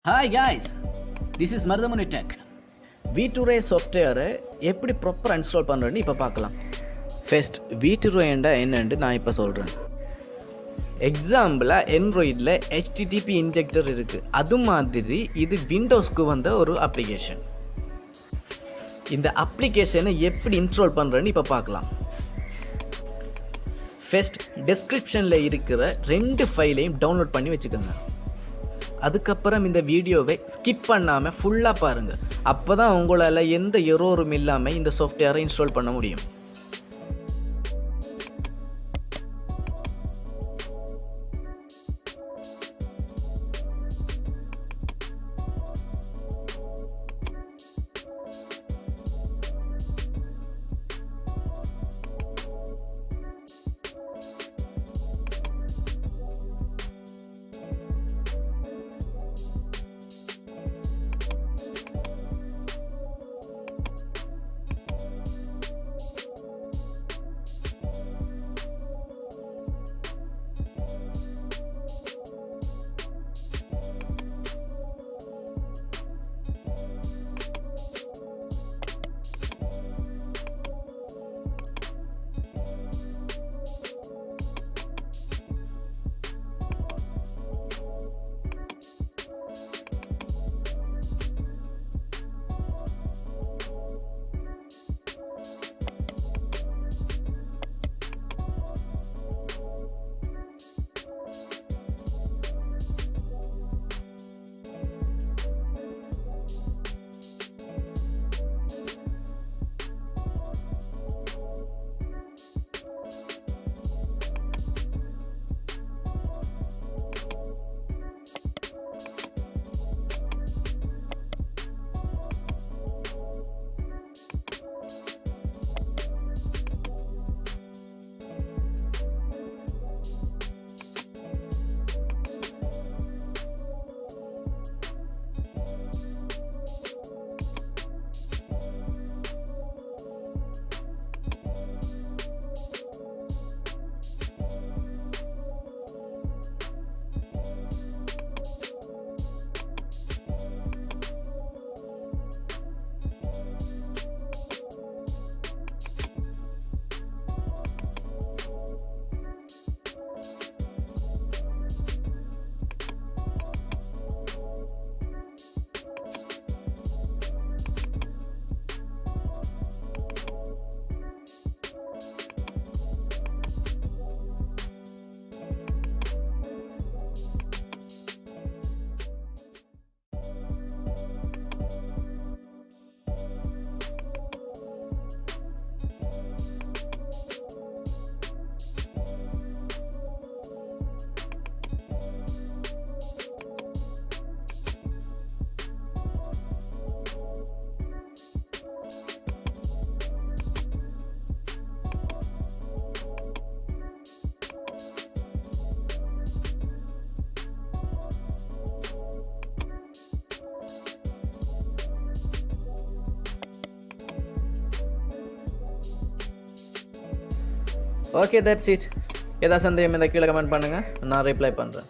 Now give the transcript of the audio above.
Hi guys, this is RusaTech. V2Ray software எப்படி ப்ராப்பரா install பண்றேன்னு இப்ப பார்க்கலாம். ஃபர்ஸ்ட் V2Ray என்னன்னு நான் இப்ப சொல்றேன். எக்ஸாம்பிளா Androidல HTTP இன்ஜெக்டர் இருக்கு. அது மாதிரி இது விண்டோஸ்க்கு வந்த ஒரு அப்ளிகேஷன். இந்த அப்ளிகேஷனை எப்படி இன்ஸ்டால் பண்றேன்னு இப்ப பார்க்கலாம். ஃபர்ஸ்ட் டெஸ்கிரிப்ஷன்ல இருக்கிற 2 ஃபைலையும் டவுன்லோட் பண்ணி வச்சுக்கோங்க. அதுக்கப்புறம் இந்த வீடியோவை ஸ்கிப் பண்ணாமல் ஃபுல்லாக பாருங்கள். அப்போ தான் உங்களால் எந்த எரோரும் இல்லாமல் இந்த சாஃப்ட்வேரை இன்ஸ்டால் பண்ண முடியும். Okay, that's it. ஏதாவது சந்தேகம் இருந்தால் கீழே கமெண்ட் பண்ணுங்கள், நான் ரிப்ளை பண்ணுறேன்.